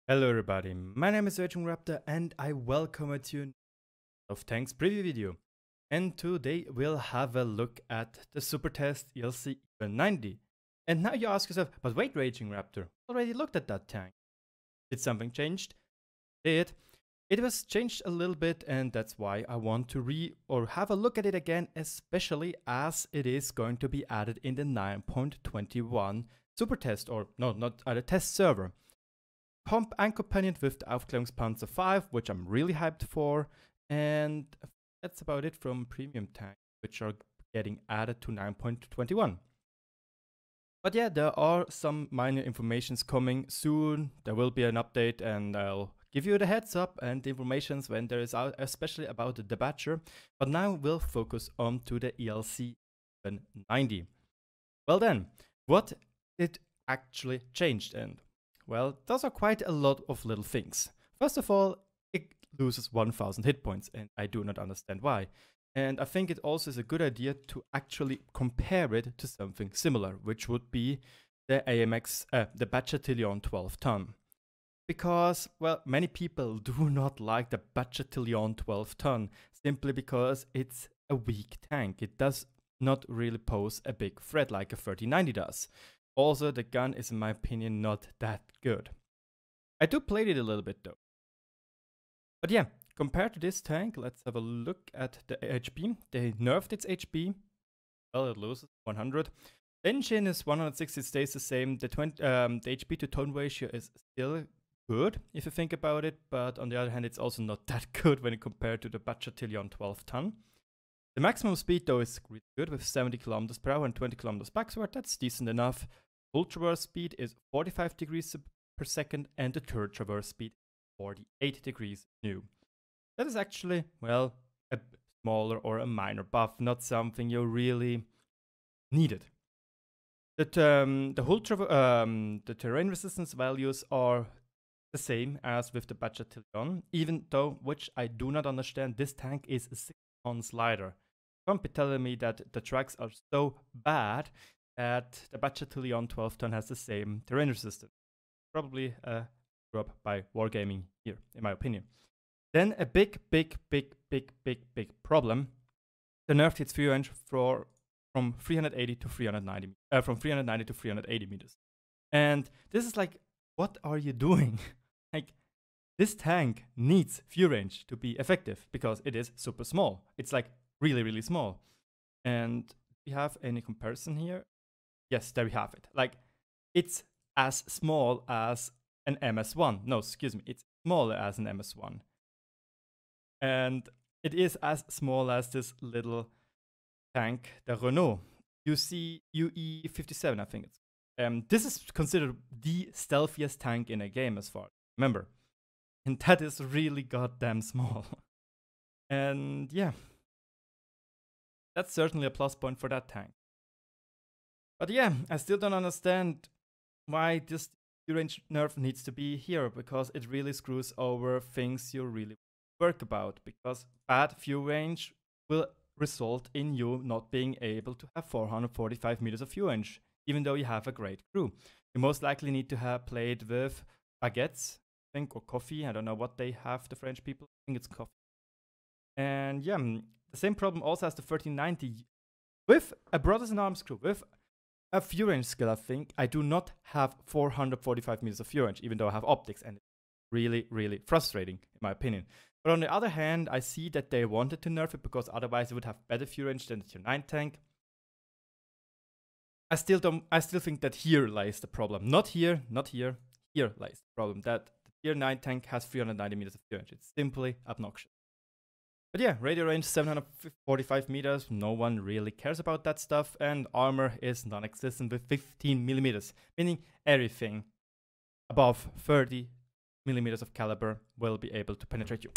Hello everybody, my name is RagingRaptor and I welcome you to of Tanks preview video. And today we'll have a look at the supertest ELC EVEN 90. And now you ask yourself, but wait RagingRaptor, already looked at that tank. Did something changed? It was changed a little bit, and that's why I want to have a look at it again, especially as it is going to be added in the 9.21 supertest, or no, not the test server. Pump and companion with the Aufklärungspanzer 5, which I'm really hyped for, and that's about it from premium tanks, which are getting added to 9.21. But yeah, there are some minor informations coming soon. There will be an update, and I'll give you the heads up and the informations when there is out, especially about the debatcher. But now we'll focus on to the ELC EVEN 90. Well then, what did actually change? And well, those are quite a lot of little things. First of all, it loses 1000 hit points, and I do not understand why. And I think it also is a good idea to actually compare it to something similar, which would be the AMX, the Bachatillon 12 ton. Because, well, many people do not like the Bachatillon 12 ton, simply because it's a weak tank. It does not really pose a big threat like a 3090 does. Also, the gun is, in my opinion, not that good. I do play it a little bit though. But yeah, compared to this tank, let's have a look at the HP. They nerfed its HP. Well, it loses 100. Engine is 160, stays the same. The HP to tone ratio is still good, if you think about it. But on the other hand, it's also not that good when compared to the Bachatillon 12 ton. The maximum speed though is really good with 70 km per hour and 20 km backward. That's decent enough. Full traverse speed is 45 degrees per second, and the third traverse speed 48 degrees new. That is actually, well, a smaller or a minor buff, not something you really needed. The terrain resistance values are the same as with the Bachatillon, even though, which I do not understand, this tank is a 6-ton slider. Don't be telling me that the tracks are so bad that the Bachatillon 12 ton has the same terrain resistance. Probably a drop by wargaming here, in my opinion. Then a big problem. The nerfed its view range from 380 to 390, from 390 to 380 meters. And this is like, what are you doing? Like, this tank needs view range to be effective because it is super small. It's like really small. And we have any comparison here? Yes, there we have it. Like, it's as small as an MS1. No, excuse me, it's smaller as an MS1. And it is as small as this little tank, the Renault. youuuu 57, I think it's. This is considered the stealthiest tank in a game as far as I remember. And that is really goddamn small. And yeah, that's certainly a plus point for that tank. But yeah, I still don't understand why this view range nerf needs to be here, because it really screws over things you really work about, because bad view range will result in you not being able to have 445 meters of view range, even though you have a great crew. You most likely need to have played with baguettes, I think, or coffee. I don't know what they have, the French people. I think it's coffee. And yeah, the same problem also has the 1390. With a Brothers in Arms crew, with a view range skill, I think, I do not have 445 meters of view range, even though I have optics, and it's really frustrating, in my opinion. But on the other hand, I see that they wanted to nerf it because otherwise it would have better view range than the Tier 9 tank. I still think that here lies the problem. Not here, here lies the problem. That the Tier 9 tank has 390 meters of view range. It's simply obnoxious. But yeah, radio range 745 meters, no one really cares about that stuff, and armor is non-existent with 15 millimeters, meaning everything above 30 millimeters of caliber will be able to penetrate you.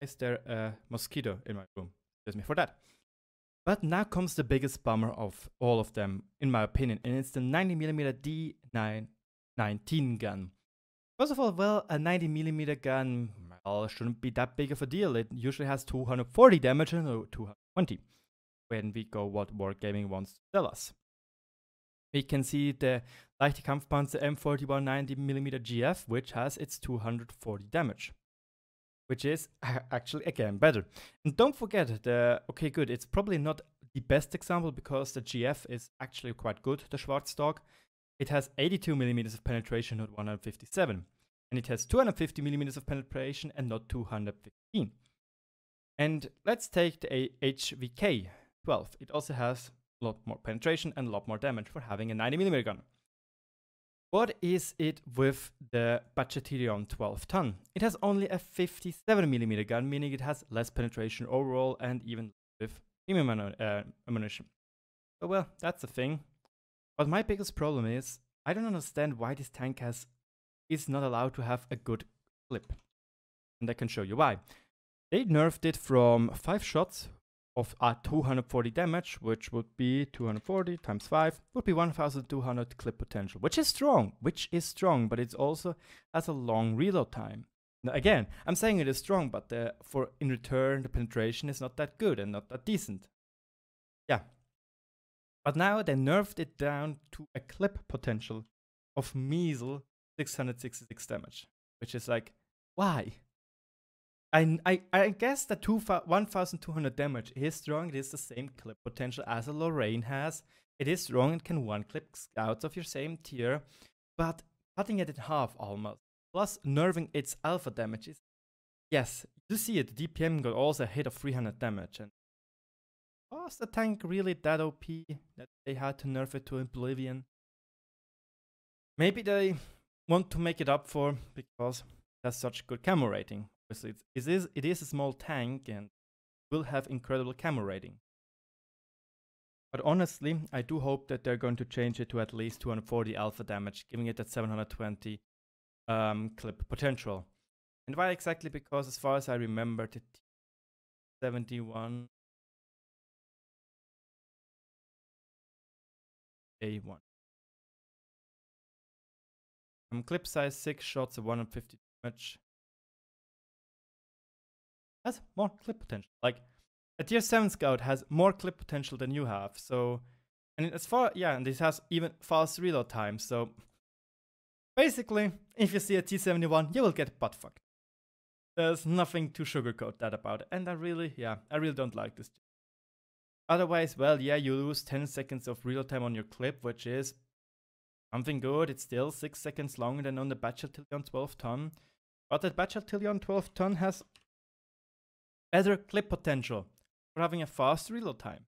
Is there a mosquito in my room? Excuse me for that. But now comes the biggest bummer of all of them, in my opinion, and it's the 90mm D919 gun. First of all, well, a 90mm gun, well, shouldn't be that big of a deal. It usually has 240 damage and 220 when we go what wargaming wants to tell us. we can see the Leichte Kampfpanzer M4190mm GF, which has its 240 damage, which is actually again better. And don't forget okay, good, it's probably not the best example because the GF is actually quite good, the Schwarzdog. It has 82mm of penetration, not 157. And it has 250mm of penetration and not 215. And let's take the HVK 12. It also has a lot more penetration and a lot more damage for having a 90mm gun. What is it with the Bachatilion 12 ton? It has only a 57mm gun, meaning it has less penetration overall and even with premium ammunition. So well, that's the thing. But my biggest problem is, I don't understand why this tank is not allowed to have a good clip. And I can show you why. They nerfed it from 5 shots of 240 damage, which would be 240 times 5, would be 1200 clip potential, which is strong, but it also has a long reload time. Now again, I'm saying it is strong, but in return, the penetration is not that good and not that decent. Yeah. But now they nerfed it down to a clip potential of measly 666 damage, which is like, why? I guess that 1200 damage is strong. It is the same clip potential as a Lorraine has. It is strong and can one-clip scouts of your same tier, but cutting it in half almost, plus nerfing its alpha damage is... Yes, you see it, the DPM got also a hit of 300 damage, and was the tank really that OP that they had to nerf it to oblivion? Maybe they want to make it up for because it has such good camo rating. Obviously, it is a small tank and will have incredible camo rating. But honestly, I do hope that they're going to change it to at least 240 alpha damage, giving it that 720 clip potential. And why exactly? Because as far as I remember, the T71 A1. Clip size 6 shots of 150 damage. Has more clip potential. Like, a tier 7 scout has more clip potential than you have, so... And as far... Yeah, and this has even fast reload time, so... Basically, if you see a T71, you will get butt fucked. There's nothing to sugarcoat that about it, and I really don't like this. Otherwise, well, yeah, you lose 10 seconds of reload time on your clip, which is something good. It's still 6 seconds longer than on the Bachatilion 12 ton. But the Bachatilion 12 ton has better clip potential for having a fast reload time,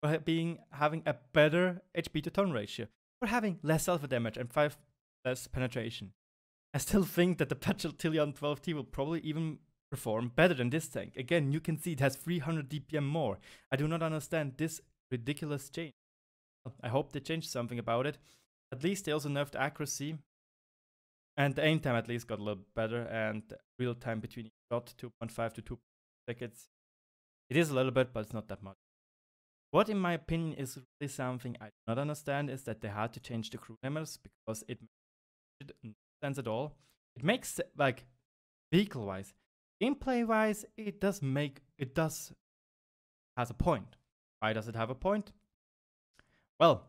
for having a better HP to ton ratio, for having less alpha damage and 5 less penetration. I still think that the Bachatilion 12T will probably even perform better than this tank. Again, you can see it has 300 DPM more. I do not understand this ridiculous change. I hope they change something about it. At least they also nerfed accuracy. And the aim time at least got a little better. And real time between each shot, 2.5 to 2 seconds. It is a little bit, but it's not that much. What, in my opinion, is really something I do not understand is that they had to change the crew members because it made no sense at all. It makes, like, vehicle-wise. Gameplay-wise, it has a point. Why does it have a point? Well,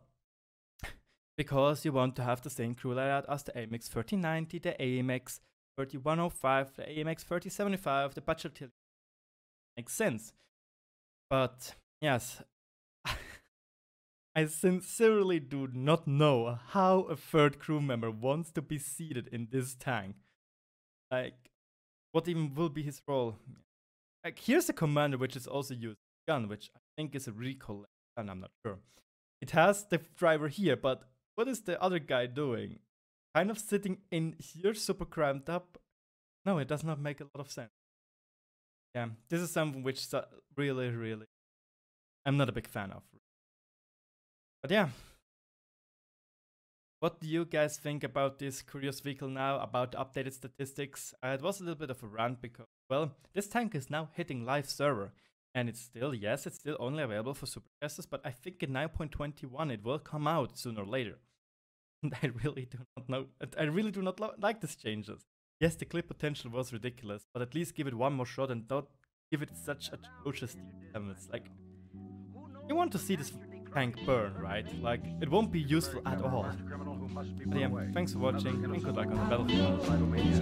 because you want to have the same crew layout as the AMX 3090, the AMX 3105, the AMX 3075, the Bachatilion. Makes sense. But, yes, I sincerely do not know how a third crew member wants to be seated in this tank. Like, what even will be his role? Like, here's a commander which is also used gun, which I think is a recall gun, I'm not sure. It has the driver here, but what is the other guy doing? Kind of sitting in here, super cramped up? No, it does not make a lot of sense. Yeah, this is something which really, I'm not a big fan of. But yeah. What do you guys think about this curious vehicle now, about the updated statistics? It was a little bit of a rant because, well, this tank is now hitting live server. And it's still, yes, it's still only available for supertesters, but I think in 9.21 it will come out sooner or later. And I really do not know, I really do not like these changes. Yes, the clip potential was ridiculous, but at least give it one more shot and don't give it such atrocious damage. Like, you want to see this tank burn, right? Like, it won't be useful at all. But yeah, thanks for watching and good luck on the battlefield.